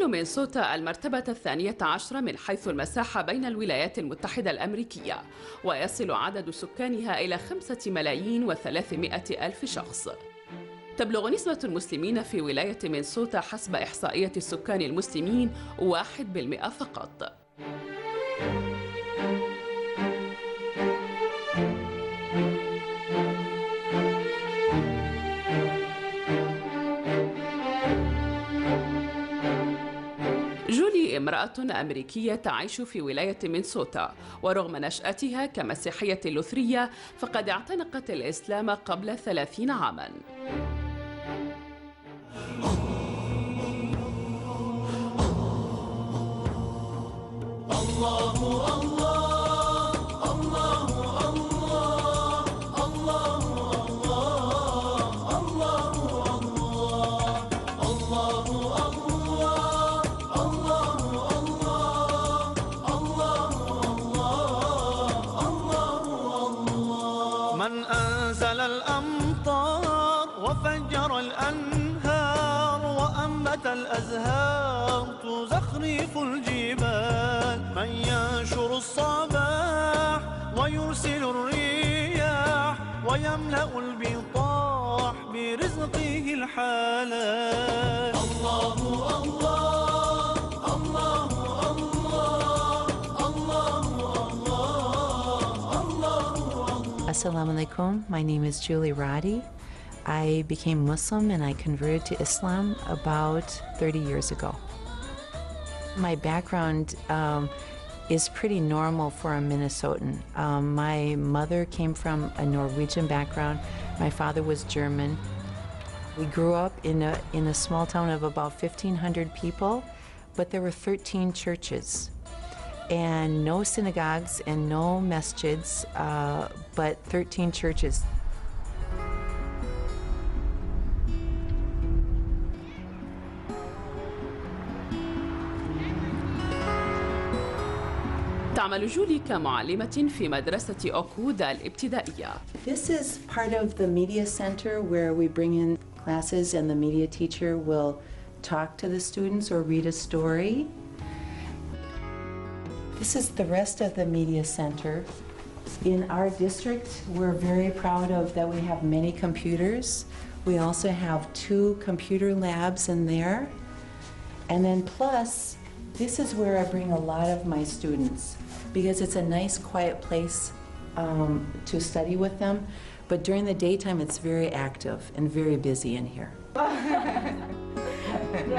تحتل مينيسوتا المرتبة الثانية عشرة من حيث المساحة بين الولايات المتحدة الأمريكية، ويصل عدد سكانها إلى 5,300,000 شخص. تبلغ نسبة المسلمين في ولاية مينيسوتا حسب إحصائية السكان المسلمين 1% فقط. جولي امرأة أمريكية تعيش في ولاية مينيسوتا، ورغم نشأتها كمسيحية لوثرية فقد اعتنقت الإسلام قبل 30 عاماً. من أنزل الأمطار وفجر الأنهار وأنبت الأزهار تزخرف الجبال، من ينشر الصباح ويرسل الرياح ويملأ البطاح برزقه الحلال. الله الله الله Assalamu alaikum. My name is Julie Roddy. I became Muslim and I converted to Islam about 30 years ago. My background is pretty normal for a Minnesotan. My mother came from a Norwegian background. My father was German. We grew up in a small town of about 1,500 people, but there were 13 churches. And no synagogues and no masjids, but 13 churches. تعمل جولي كمعلمة في مدرسة أوكود الابتدائية. This is part of the media center where we bring in classes and the media teacher will talk to the students or read a story. This is the rest of the media center. In our district, we're very proud of that we have many computers. We also have 2 computer labs in there. And then plus, this is where I bring a lot of my students because it's a nice quiet place to study with them. But during the daytime, it's very active and very busy in here.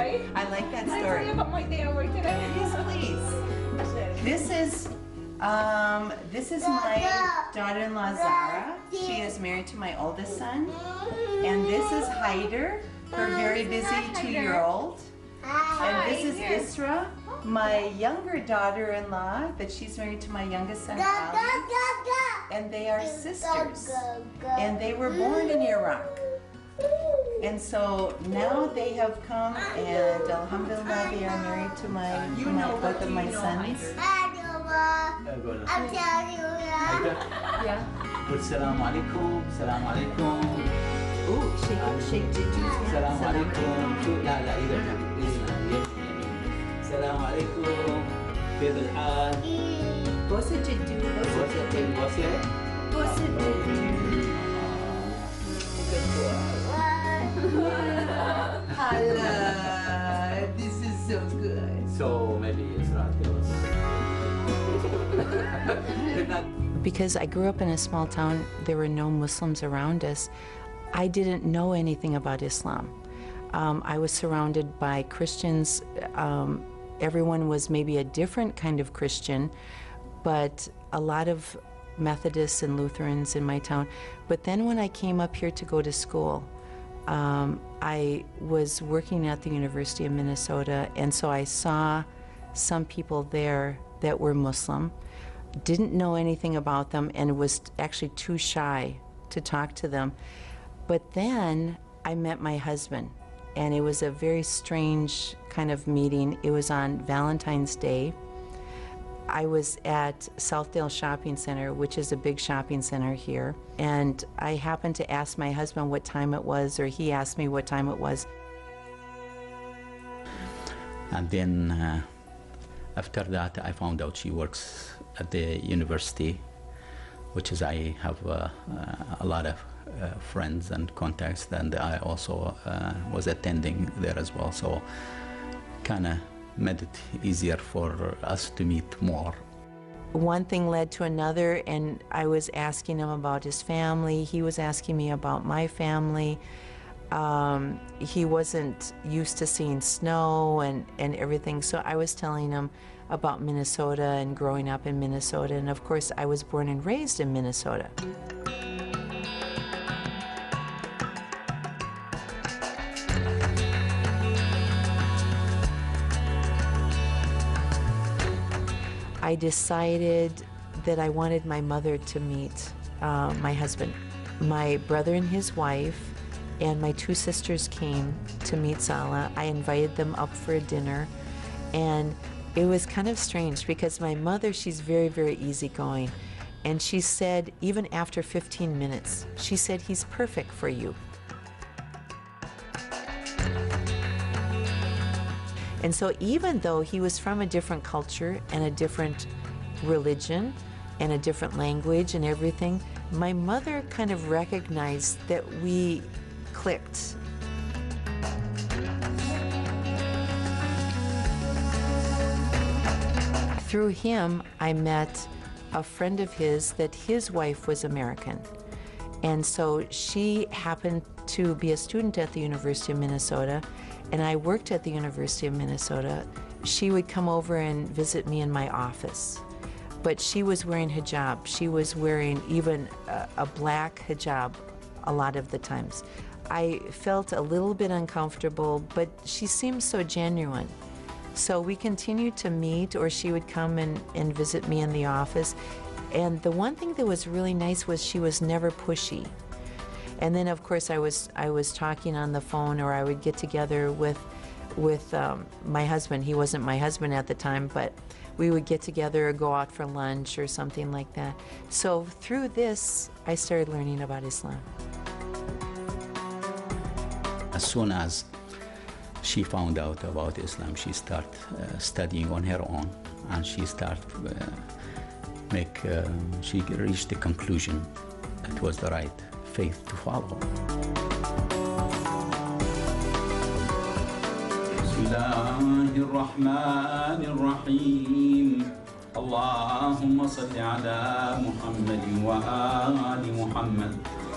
Right? I like that Can story. I tell you about my day at work today? Yes, please. This is my daughter-in-law Zara. She is married to my oldest son. And this is Haider, her very busy 2-year-old. And this is Isra, my younger daughter-in-law, that she's married to my youngest son, Ali. And they are sisters. And they were born in Iraq. And so now they have come, and alhamdulillah, they are married to both of my sons. I'm telling you, Yeah. Assalamu alaikum, assalamu alaikum. Ooh, shake Juju's hand. Assalamu alaikum. لا لا السلام عليكم. كيف الحال؟ Bosa Jiddu. Bosa Jiddu. Allah, this is so good. So maybe it's not yours. Because I grew up in a small town, there were no Muslims around us. I didn't know anything about Islam. I was surrounded by Christians. Everyone was maybe a different kind of Christian, but a lot of Methodists and Lutherans in my town. But then when I came up here to go to school, I was working at the University of Minnesota, and so I saw some people there that were Muslim, didn't know anything about them, and was actually too shy to talk to them. But then I met my husband, and it was a very strange kind of meeting. It was on Valentine's Day. I was at Southdale Shopping Center, which is a big shopping center here, and I happened to ask my husband what time it was, or he asked me what time it was. And then after that, I found out she works at the university, which is I have a lot of friends and contacts, and I also was attending there as well. So kind of made it easier for us to meet more. One thing led to another, and I was asking him about his family. He was asking me about my family. He wasn't used to seeing snow and everything, so I was telling him about Minnesota and growing up in Minnesota. And of course, I was born and raised in Minnesota. I decided that I wanted my mother to meet my husband. My brother and his wife and my two sisters came to meet Salah. I invited them up for a dinner, and it was kind of strange because my mother, she's very, very easygoing, and she said, even after 15 minutes, she said, "He's perfect for you." And so even though he was from a different culture and a different religion and a different language and everything, my mother kind of recognized that we clicked. Through him, I met a friend of his that his wife was American. And so she happened to be a student at the University of Minnesota, and I worked at the University of Minnesota. She would come over and visit me in my office, but she was wearing hijab. She was wearing even a black hijab a lot of the times. I felt a little bit uncomfortable, but she seemed so genuine. So we continued to meet, or she would come and visit me in the office. And the one thing that was really nice was she was never pushy. And then, of course, I was talking on the phone, or I would get together with my husband. He wasn't my husband at the time, but we would get together or go out for lunch or something like that. So through this, I started learning about Islam. As soon as she found out about Islam, she started studying on her own, and she she reached the conclusion it was the right faith to follow. Bismillahirrahmanirrahim. Allahumma salli ala Muhammad wa ali Muhammad.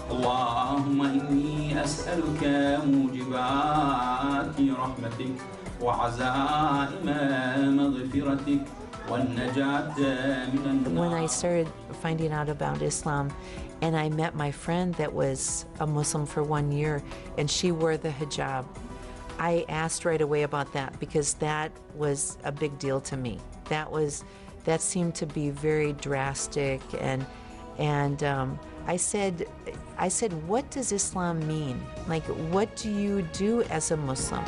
اللهم إني أسألك موجبات رحمتك وعزائم مغفرتك والنجاة من النار. When I started finding out about Islam, and I met my friend that was a Muslim for 1 year, and she wore the hijab, I asked right away about that because that was a big deal to me. That seemed to be very drastic, and I said, what does Islam mean? Like, what do you do as a Muslim?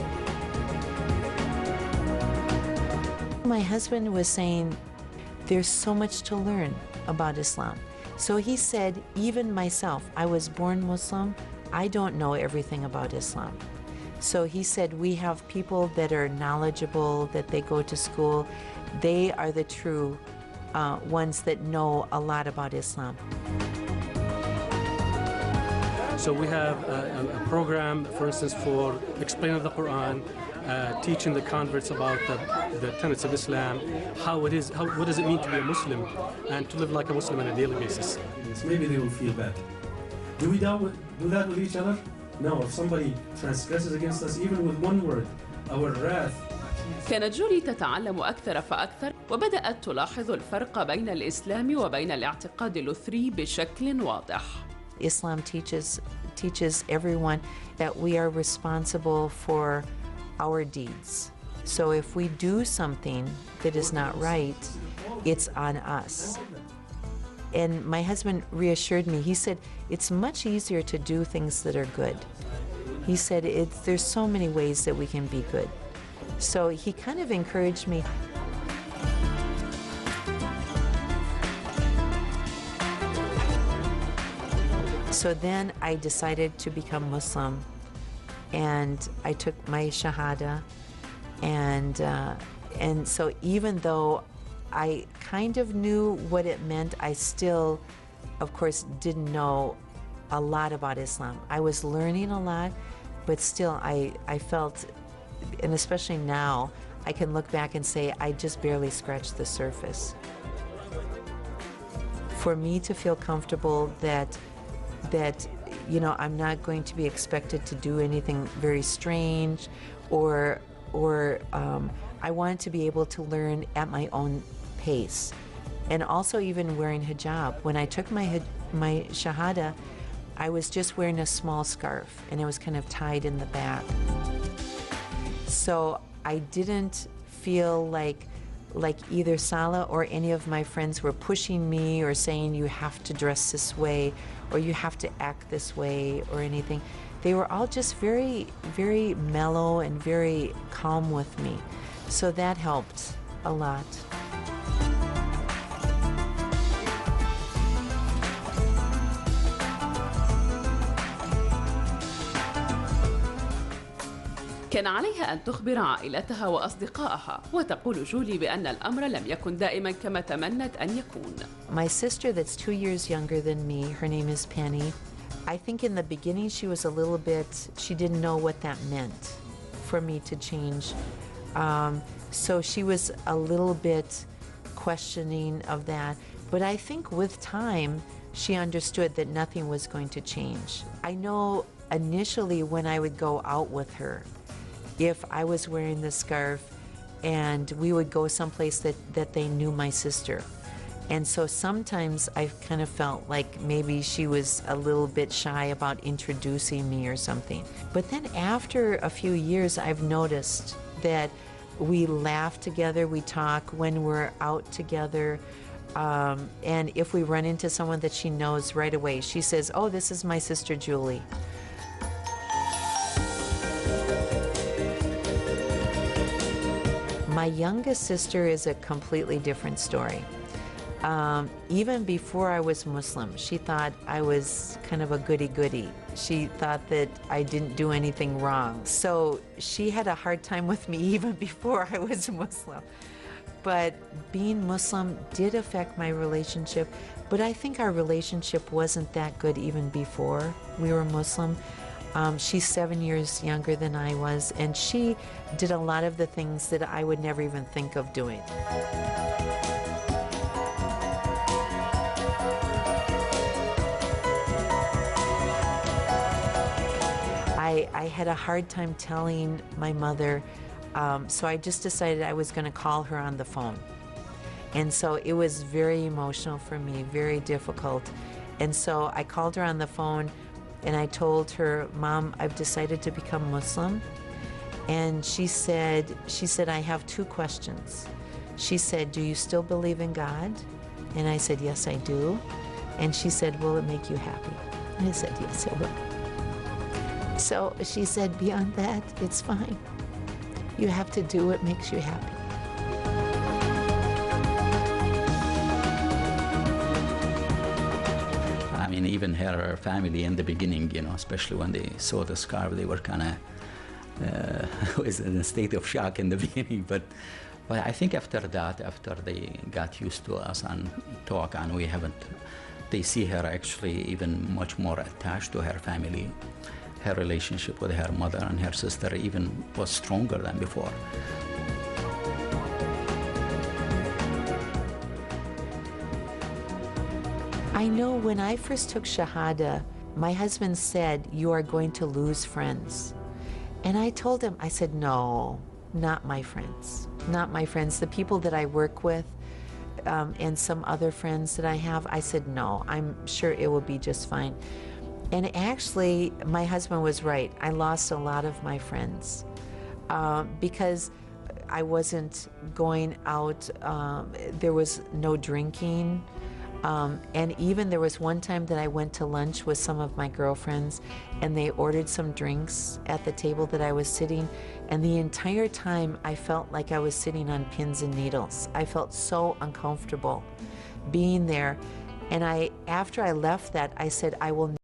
My husband was saying, there's so much to learn about Islam. So he said, even myself, I was born Muslim, I don't know everything about Islam. So he said, we have people that are knowledgeable, that they go to school. They are the true ones that know a lot about Islam. So we have a program, for instance, for explaining the Quran, teaching the converts about the tenets of Islam, what does it mean to be a Muslim, and to live like a Muslim on a daily basis. Maybe they will feel bad. Do we do that with each other? No, if somebody transgresses against us, even with one word, our wrath. كانت جولي تتعلم أكثر فأكثر، وبدأت تلاحظ الفرق بين الإسلام وبين الاعتقاد اللوثري بشكل واضح. Islam teaches everyone that we are responsible for our deeds. So if we do something that is not right, it's on us. And my husband reassured me. He said, it's much easier to do things that are good. He said, there's so many ways that we can be good. So he kind of encouraged me. So then I decided to become Muslim, and I took my Shahada, And so even though I kind of knew what it meant, I still, of course, didn't know a lot about Islam. I was learning a lot, but still I felt, and especially now, I can look back and say I just barely scratched the surface. For me to feel comfortable that I'm not going to be expected to do anything very strange, or I wanted to be able to learn at my own pace. And also even wearing hijab. When I took my shahada, I was just wearing a small scarf and it was kind of tied in the back. So I didn't feel like either Salah or any of my friends were pushing me or saying you have to dress this way or you have to act this way or anything. They were all just very, very mellow and very calm with me. So that helped a lot. كان عليها أن تخبر عائلتها وأصدقائها، وتقول جولي بأن الأمر لم يكن دائما كما تمنت أن يكون. My sister that's 2 years younger than me, her name is Penny. I think in the beginning she was a little bit, she didn't know what that meant for me to change. So she was a little bit questioning of that. But I think with time, she understood that nothing was going to change. I know initially when I would go out with her, if I was wearing the scarf and we would go someplace that they knew my sister. And so sometimes I kind of felt like maybe she was a little bit shy about introducing me or something. But then after a few years, I've noticed that we laugh together, we talk when we're out together. And if we run into someone that she knows right away, she says, "Oh, this is my sister Julie." My youngest sister is a completely different story. Even before I was Muslim, she thought I was kind of a goody-goody. She thought that I didn't do anything wrong. So she had a hard time with me even before I was Muslim. But being Muslim did affect my relationship, but I think our relationship wasn't that good even before we were Muslim. She's 7 years younger than I was, and she did a lot of the things that I would never even think of doing. I had a hard time telling my mother, so I just decided I was going to call her on the phone. And so it was very emotional for me, very difficult. And so I called her on the phone and I told her, "Mom, I've decided to become Muslim." And she said, "I have two questions." She said, "Do you still believe in God?" And I said, "Yes, I do." And she said, "Will it make you happy?" And I said, "Yes, it will." So she said, "Beyond that, it's fine. You have to do what makes you happy." I mean, even her family in the beginning, you know, especially when they saw the scarf, they were kind of was in a state of shock in the beginning. But I think after that, after they got used to us and talk, and we haven't, they see her actually even much more attached to her family. Her relationship with her mother and her sister even was stronger than before. I know when I first took Shahada, my husband said, "You are going to lose friends." And I told him, I said, "No, not my friends. Not my friends. The people that I work with and some other friends that I have," I said, "No, I'm sure it will be just fine." And actually, my husband was right. I lost a lot of my friends because I wasn't going out. There was no drinking. And even there was one time that I went to lunch with some of my girlfriends and they ordered some drinks at the table that I was sitting, and the entire time I felt like I was sitting on pins and needles. I felt so uncomfortable being there. And after I left that, I said, I will